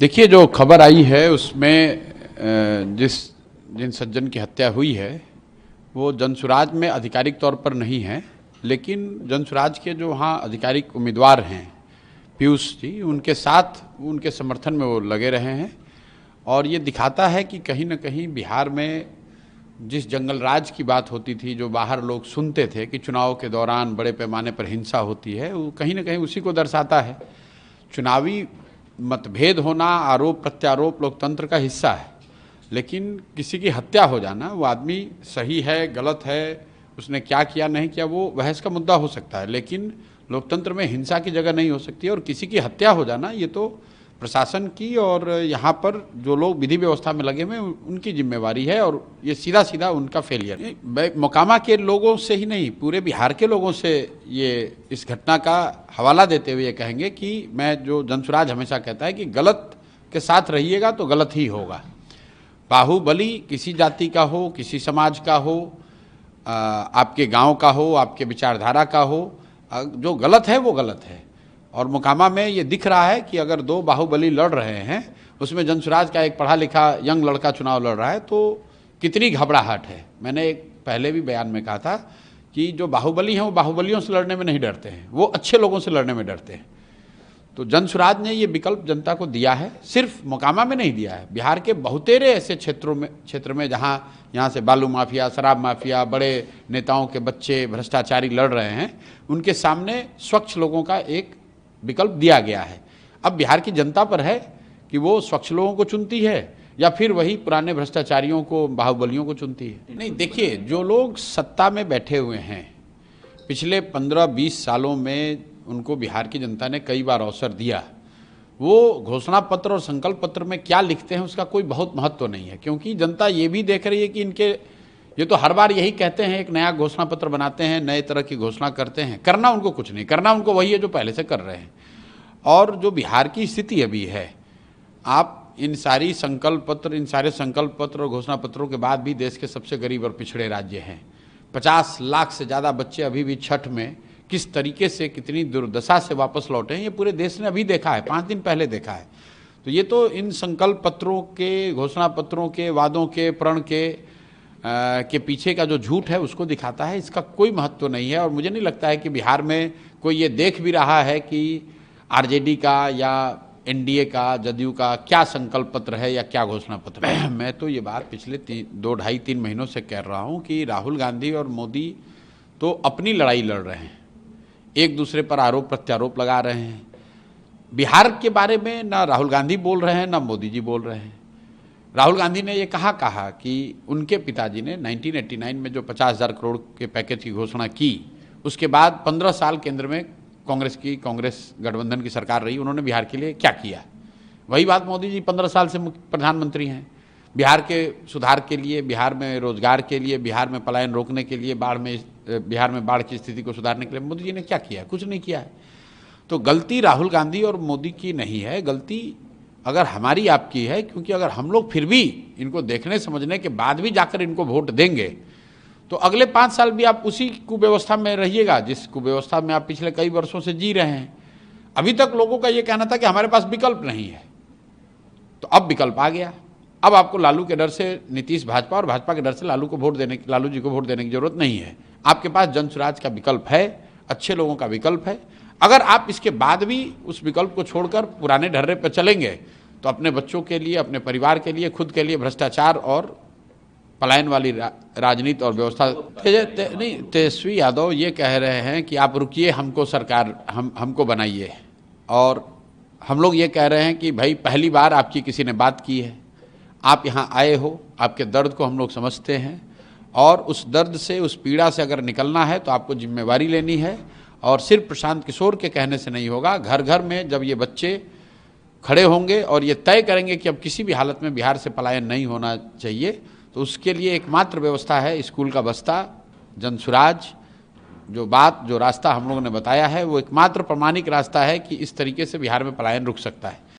देखिए, जो खबर आई है उसमें जिन सज्जन की हत्या हुई है वो जनसुराज में आधिकारिक तौर पर नहीं है, लेकिन जनसुराज के जो वहाँ आधिकारिक उम्मीदवार हैं पीयूष जी, उनके साथ उनके समर्थन में वो लगे रहे हैं। और ये दिखाता है कि कहीं न कहीं बिहार में जिस जंगल राज की बात होती थी, जो बाहर लोग सुनते थे कि चुनाव के दौरान बड़े पैमाने पर हिंसा होती है, वो कहीं न कहीं उसी को दर्शाता है। चुनावी मतभेद होना, आरोप प्रत्यारोप लोकतंत्र का हिस्सा है, लेकिन किसी की हत्या हो जाना, वो आदमी सही है गलत है, उसने क्या किया नहीं किया, वो बहस का मुद्दा हो सकता है, लेकिन लोकतंत्र में हिंसा की जगह नहीं हो सकती। और किसी की हत्या हो जाना ये तो प्रशासन की और यहाँ पर जो लोग विधि व्यवस्था में लगे हुए उनकी जिम्मेवारी है, और ये सीधा सीधा उनका फेलियर है। मोकामा के लोगों से ही नहीं, पूरे बिहार के लोगों से ये इस घटना का हवाला देते हुए ये कहेंगे कि मैं जो जनसुराज हमेशा कहता है कि गलत के साथ रहिएगा तो गलत ही होगा। बाहुबली किसी जाति का हो, किसी समाज का हो, आपके गांव का हो, आपके विचारधारा का हो, जो गलत है वो गलत है। और मोकामा में ये दिख रहा है कि अगर दो बाहुबली लड़ रहे हैं, उसमें जनसुराज का एक पढ़ा लिखा यंग लड़का चुनाव लड़ रहा है, तो कितनी घबराहट है। मैंने एक पहले भी बयान में कहा था कि जो बाहुबली हैं वो बाहुबलियों से लड़ने में नहीं डरते हैं, वो अच्छे लोगों से लड़ने में डरते हैं। तो जनसुराज ने ये विकल्प जनता को दिया है, सिर्फ मोकामा में नहीं दिया है, बिहार के बहुतेरे ऐसे क्षेत्र में जहाँ यहाँ से बालू माफिया, शराब माफिया, बड़े नेताओं के बच्चे भ्रष्टाचारी लड़ रहे हैं, उनके सामने स्वच्छ लोगों का एक विकल्प दिया गया है। अब बिहार की जनता पर है कि वो स्वच्छ लोगों को चुनती है या फिर वही पुराने भ्रष्टाचारियों को, बाहुबलियों को चुनती है। नहीं, देखिए, जो लोग सत्ता में बैठे हुए हैं पिछले 15-20 सालों में, उनको बिहार की जनता ने कई बार अवसर दिया। वो घोषणा पत्र और संकल्प पत्र में क्या लिखते हैं उसका कोई बहुत महत्व तो नहीं है, क्योंकि जनता ये भी देख रही है कि ये तो हर बार यही कहते हैं, एक नया घोषणा पत्र बनाते हैं, नए तरह की घोषणा करते हैं, करना उनको कुछ नहीं, करना उनको वही है जो पहले से कर रहे हैं। और जो बिहार की स्थिति अभी है, आप इन सारे संकल्प पत्र और घोषणा पत्रों के बाद भी देश के सबसे गरीब और पिछड़े राज्य हैं। 50 लाख से ज़्यादा बच्चे अभी भी छठ में किस तरीके से, कितनी दुर्दशा से वापस लौटे हैं, ये पूरे देश ने अभी देखा है, 5 दिन पहले देखा है। तो ये तो इन संकल्प पत्रों के, घोषणा पत्रों के, वादों के, प्रण के पीछे का जो झूठ है उसको दिखाता है। इसका कोई महत्व नहीं है। और मुझे नहीं लगता है कि बिहार में कोई ये देख भी रहा है कि आरजेडी का या एनडीए का, जदयू का क्या संकल्प पत्र है या क्या घोषणा पत्र है। मैं तो ये बात पिछले 2-2.5-3 महीनों से कह रहा हूँ कि राहुल गांधी और मोदी तो अपनी लड़ाई लड़ रहे हैं, एक दूसरे पर आरोप प्रत्यारोप लगा रहे हैं। बिहार के बारे में ना राहुल गांधी बोल रहे हैं ना मोदी जी बोल रहे हैं। राहुल गांधी ने ये कहा कि उनके पिताजी ने 1989 में जो 50,000 करोड़ के पैकेज की घोषणा की, उसके बाद 15 साल केंद्र में कांग्रेस गठबंधन की सरकार रही, उन्होंने बिहार के लिए क्या किया। वही बात मोदी जी 15 साल से प्रधानमंत्री हैं। बिहार के सुधार के लिए, बिहार में रोजगार के लिए, बिहार में पलायन रोकने के लिए, बिहार में बाढ़ की स्थिति को सुधारने के लिए मोदी जी ने क्या किया? कुछ नहीं किया है। तो गलती राहुल गांधी और मोदी की नहीं है, गलती अगर हमारी आपकी है, क्योंकि अगर हम लोग फिर भी इनको देखने समझने के बाद भी जाकर इनको वोट देंगे तो अगले 5 साल भी आप उसी कुव्यवस्था में रहिएगा जिस कुव्यवस्था में आप पिछले कई वर्षों से जी रहे हैं। अभी तक लोगों का ये कहना था कि हमारे पास विकल्प नहीं है, तो अब विकल्प आ गया। अब आपको लालू के डर से नीतीश भाजपा और भाजपा के डर से लालू जी को वोट देने की जरूरत नहीं है। आपके पास जनसुराज का विकल्प है, अच्छे लोगों का विकल्प है। अगर आप इसके बाद भी उस विकल्प को छोड़कर पुराने ढर्रे पर चलेंगे तो अपने बच्चों के लिए, अपने परिवार के लिए, खुद के लिए भ्रष्टाचार और पलायन वाली राजनीति और व्यवस्था नहीं। तेजस्वी यादव ये कह रहे हैं कि आप रुकिए, हमको सरकार हमको बनाइए, और हम लोग ये कह रहे हैं कि भाई पहली बार आपकी किसी ने बात की है, आप यहाँ आए हो, आपके दर्द को हम लोग समझते हैं, और उस दर्द से, उस पीड़ा से अगर निकलना है तो आपको जिम्मेवारी लेनी है। और सिर्फ प्रशांत किशोर के कहने से नहीं होगा, घर घर में जब ये बच्चे खड़े होंगे और ये तय करेंगे कि अब किसी भी हालत में बिहार से पलायन नहीं होना चाहिए, तो उसके लिए एकमात्र व्यवस्था है स्कूल का बस्ता, जनसुराज। जो रास्ता हम लोगों ने बताया है वो एकमात्र प्रमाणिक रास्ता है कि इस तरीके से बिहार में पलायन रुक सकता है।